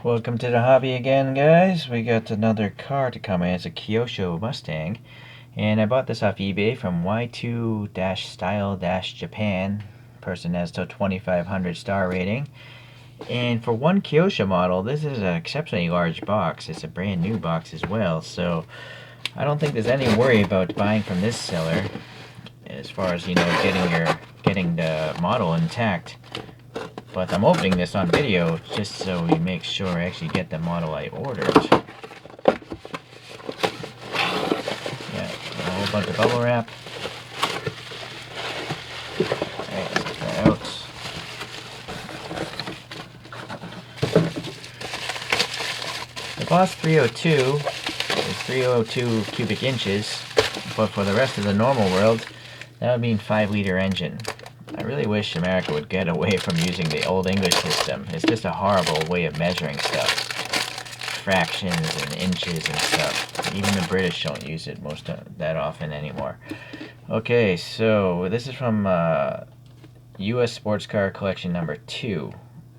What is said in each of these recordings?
Welcome to the hobby again, guys. We got another car to come in. It's a Kyosho Mustang. And I bought this off eBay from Y2-Style-Japan. Person has a 2,500 star rating. And for one Kyosho model, this is an exceptionally large box. It's a brand new box as well. So I don't think there's any worry about buying from this seller as far as, getting the model intact. But I'm opening this on video just so we make sure I actually get the model I ordered. Yeah, a whole bunch of bubble wrap. Alright, let's get that out. The Boss 302 is 302 cubic inches, but for the rest of the normal world, that would mean 5-liter engine. I really wish America would get away from using the old English system. It's just a horrible way of measuring stuff. Fractions and inches and stuff. Even the British don't use it that often anymore. Okay, so this is from U.S. Sports Car Collection number 2.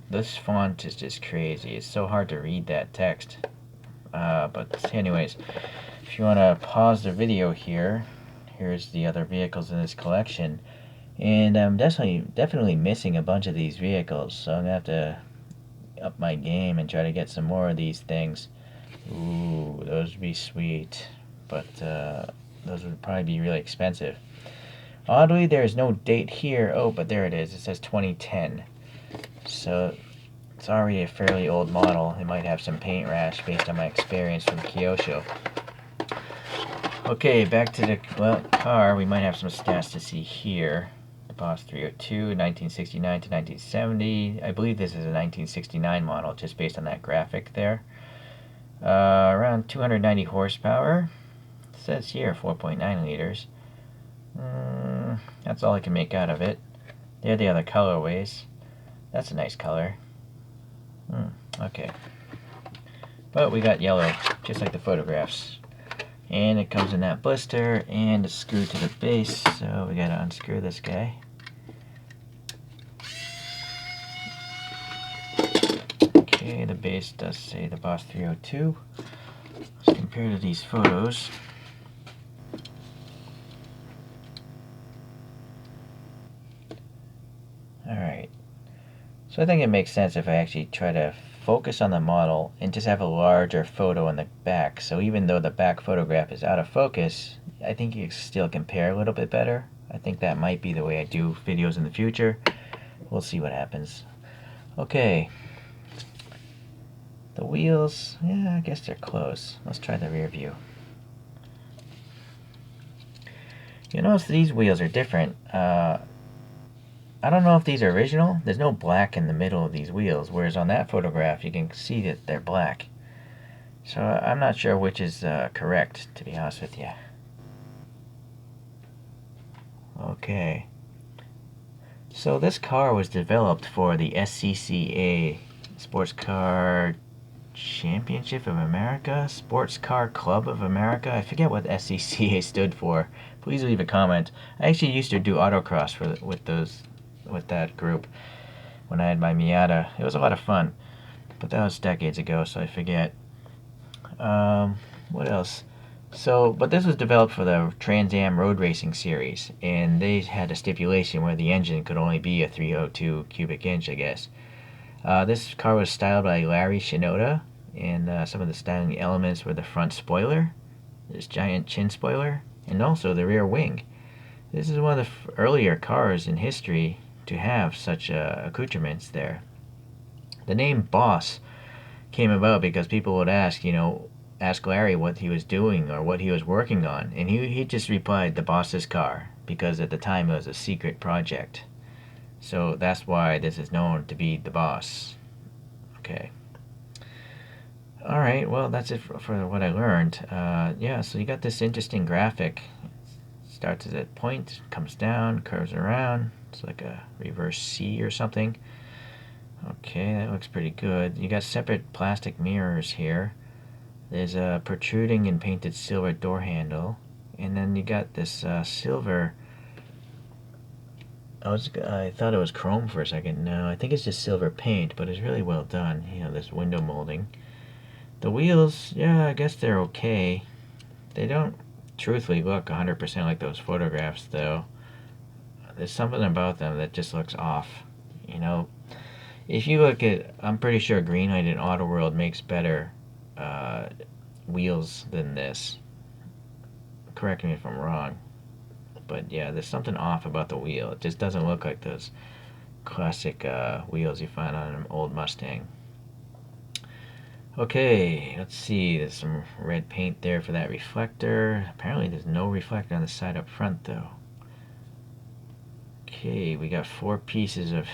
This font is just crazy. It's so hard to read that text. But anyways, if you want to pause the video here, here's the other vehicles in this collection. And I'm definitely missing a bunch of these vehicles, so I'm going to have to up my game and try to get some more of these things. Ooh, those would be sweet, but those would probably be really expensive. Oddly, there is no date here. Oh, but there it is. It says 2010. So it's already a fairly old model. It might have some paint rash based on my experience from Kyosho. Okay, back to the car. We might have some stats to see here. Boss 302, 1969 to 1970. I believe this is a 1969 model, just based on that graphic there. Around 290 horsepower. It says here 4.9 liters. That's all I can make out of it. There are the other colorways. That's a nice color. Okay. But we got yellow, just like the photographs. And it comes in that blister and a screw to the base, so we gotta unscrew this guy. Okay, the base does say the Boss 302. Let's compare to these photos. Alright, so I think it makes sense if I actually try to focus on the model and just have a larger photo in the back. So even though the back photograph is out of focus, I think you can still compare a little bit better. I think that might be the way I do videos in the future. We'll see what happens. Okay. The wheels, yeah, I guess they're close. Let's try the rear view. You notice these wheels are different. I don't know if these are original. There's no black in the middle of these wheels, whereas on that photograph you can see that they're black. So I'm not sure which is correct, to be honest with you. Okay. So this car was developed for the SCCA, Sports Car Championship of America? Sports Car Club of America? I forget what SCCA stood for. Please leave a comment. I actually used to do autocross with that group when I had my Miata. It was a lot of fun, but that was decades ago, so I forget. What else? But this was developed for the Trans Am Road Racing Series, and they had a stipulation where the engine could only be a 302 cubic inch, I guess. This car was styled by Larry Shinoda, and some of the styling elements were the front spoiler, this giant chin spoiler, and also the rear wing. This is one of the earlier cars in history to have such accoutrements there. The name Boss came about because people would ask Larry what he was doing or what he was working on, and he just replied, "The boss's car," because at the time it was a secret project. So that's why this is known to be the Boss. Okay. Alright, well, that's it for what I learned. Yeah, so you got this interesting graphic. It starts at a point, comes down, curves around. It's like a reverse C or something. Okay, that looks pretty good. You got separate plastic mirrors here. There's a protruding and painted silver door handle. And then you got this silver I thought it was chrome for a second. No, I think it's just silver paint, but it's really well done. You know, this window molding. The wheels, yeah, I guess they're okay. They don't truthfully look 100% like those photographs, though. There's something about them that just looks off. You know, if you look at, I'm pretty sure Greenlight and Auto World makes better wheels than this. Correct me if I'm wrong. But yeah, there's something off about the wheel. It just doesn't look like those classic wheels you find on an old Mustang. Okay, let's see. There's some red paint there for that reflector. Apparently there's no reflector on the side up front though. Okay, we got 4 pieces of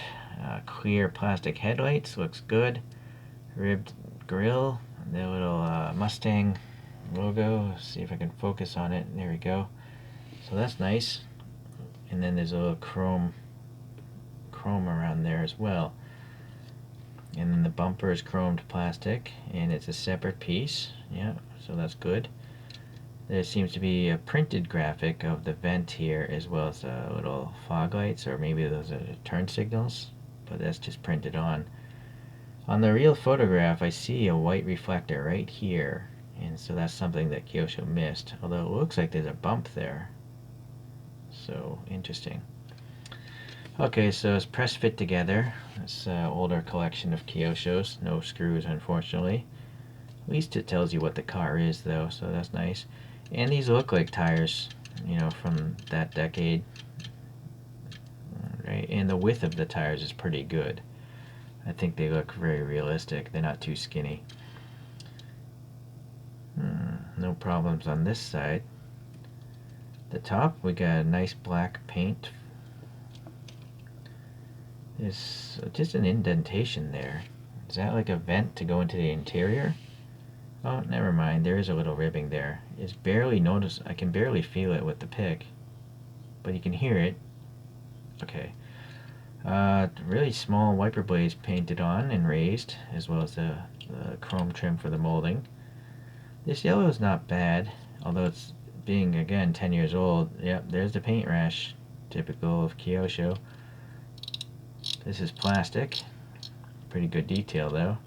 clear plastic headlights. Looks good. Ribbed grille. The little Mustang logo. Let's see if I can focus on it. There we go. So that's nice. And then there's a little chrome around there as well. And then the bumper is chromed plastic, and it's a separate piece. Yeah, so that's good. There seems to be a printed graphic of the vent here, as well as little fog lights, or maybe those are turn signals, but that's just printed on. On the real photograph, I see a white reflector right here, and so that's something that Kyosho missed, although it looks like there's a bump there. So, interesting. Okay, so it's press fit together. It's an older collection of Kyoshos. No screws, unfortunately. At least it tells you what the car is, though, so that's nice. And these look like tires, you know, from that decade. Right? And the width of the tires is pretty good. I think they look very realistic. They're not too skinny. No problems on this side. The top, we got a nice black paint. There's just an indentation there. Is that like a vent to go into the interior? Oh, never mind. There is a little ribbing there. It's barely notice. I can barely feel it with the pick, but you can hear it. Okay. Really small wiper blades painted on and raised, as well as the chrome trim for the molding. This yellow is not bad, although it's being, again, 10 years old. Yep, there's the paint rash, typical of Kyosho. This is plastic. Pretty good detail, though.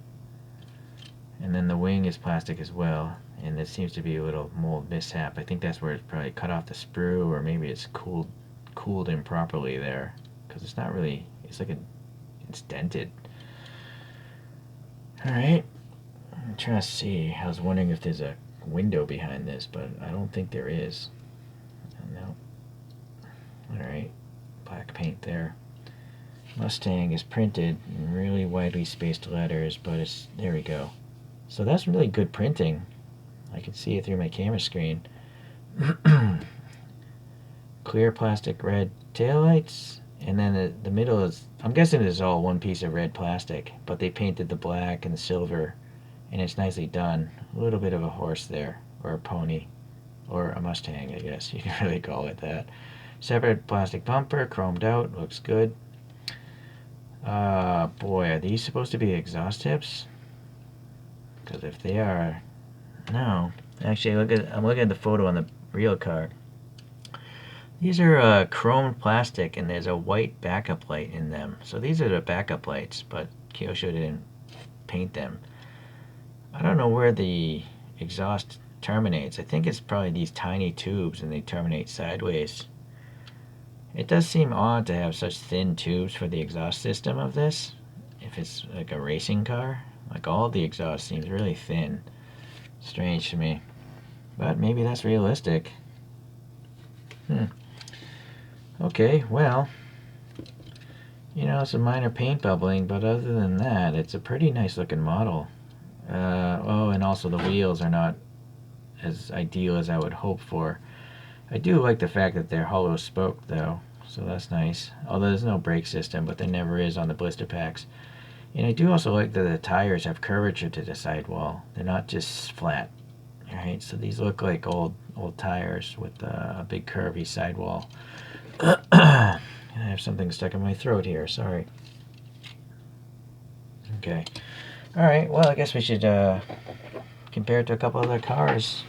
And then the wing is plastic as well, and there seems to be a little mold mishap. I think that's where it's probably cut off the sprue, or maybe it's cooled improperly there, because it's not really, it's like it's dented. Alright, I'm trying to see. I was wondering if there's a window behind this, but I don't think there is. No. Alright, black paint there. Mustang is printed in really widely spaced letters, but it's, there we go. So that's really good printing. I can see it through my camera screen. Clear plastic red taillights, and then the middle is, I'm guessing this is all one piece of red plastic, but they painted the black and the silver, and it's nicely done. A little bit of a horse there, or a pony, or a Mustang, I guess you can really call it that. Separate plastic bumper, chromed out, looks good. Boy, are these supposed to be exhaust tips? Because if they are, no. Actually, I'm looking at the photo on the real car. These are chrome plastic, and there's a white backup light in them. So these are the backup lights, but Kyosho didn't paint them. I don't know where the exhaust terminates. I think it's probably these tiny tubes, and they terminate sideways. It does seem odd to have such thin tubes for the exhaust system of this, if it's like a racing car. Like, all the exhaust seems really thin. Strange to me. But maybe that's realistic. Okay, well, you know, some minor paint bubbling, but other than that, it's a pretty nice looking model. Oh, and also the wheels are not as ideal as I would hope for. I do like the fact that they're hollow spoke, though, so that's nice. Although there's no brake system, but there never is on the blister packs. And I do also like that the tires have curvature to the sidewall. They're not just flat. Alright, so these look like old tires with a big curvy sidewall. I have something stuck in my throat here, sorry. Okay. Alright, well, I guess we should compare it to a couple other cars.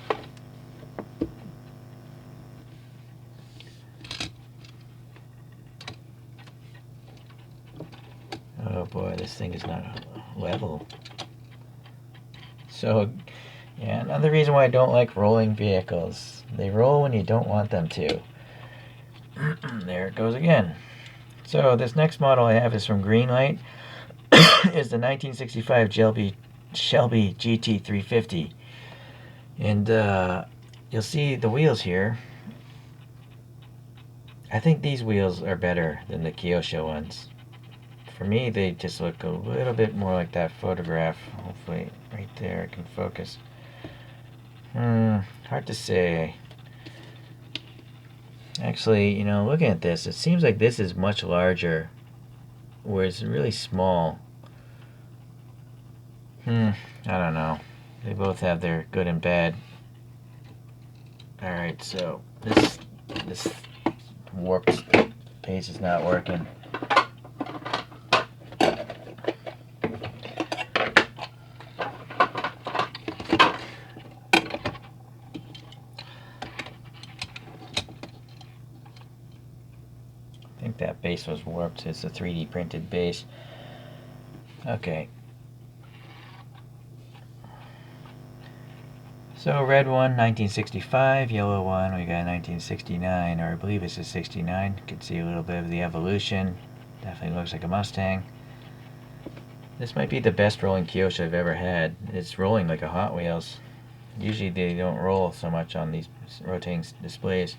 this thing is not level. So, yeah, another reason why I don't like rolling vehicles. They roll when you don't want them to. There it goes again. So this next model I have is from Greenlight. Is the 1965 Shelby GT350. And you'll see the wheels here. I think these wheels are better than the Kyosho ones. For me, they just look a little bit more like that photograph. Hopefully, right there, I can focus. Hard to say. Actually, you know, looking at this, it seems like this is much larger, whereas it's really small. I don't know. They both have their good and bad. Alright, so this warped pace is not working. I think that base was warped. It's a 3D printed base. Okay. So red one, 1965. Yellow one, we got 1969, or I believe this is 69. You can see a little bit of the evolution. Definitely looks like a Mustang. This might be the best rolling Kyosho I've ever had. It's rolling like a Hot Wheels. Usually they don't roll so much on these rotating displays.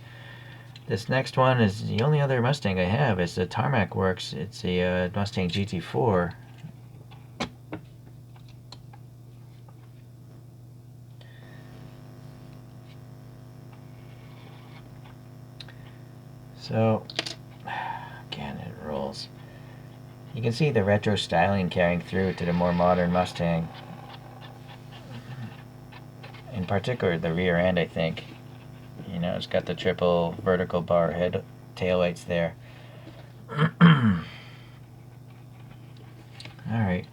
This next one is the only other Mustang I have. It's the Tarmac Works. It's a Mustang GT4. So, again, it rolls. You can see the retro styling carrying through to the more modern Mustang. In particular, the rear end, I think. You know, it's got the triple vertical bar head taillights there. Alright.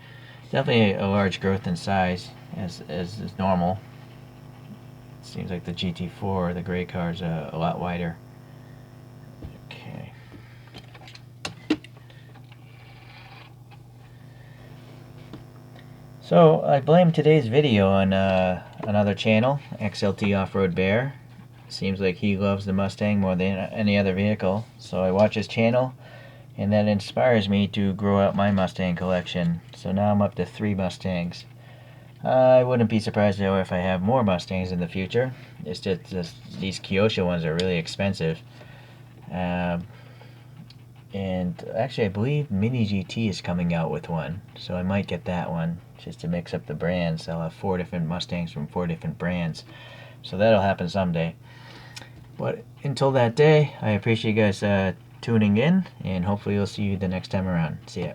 Definitely a large growth in size, as is normal. Seems like the GT4, the gray car, is a lot wider. Okay. So, I blame today's video on another channel, XLT Off-Road Bear. Seems like he loves the Mustang more than any other vehicle, so I watch his channel, and that inspires me to grow out my Mustang collection. So now I'm up to 3 Mustangs. I wouldn't be surprised though if I have more Mustangs in the future. It's just these Kyosho ones are really expensive. And actually I believe Mini GT is coming out with one, so I might get that one just to mix up the brands. I'll have 4 different Mustangs from 4 different brands, so that'll happen someday. But until that day, I appreciate you guys tuning in, and hopefully we'll see you the next time around. See ya.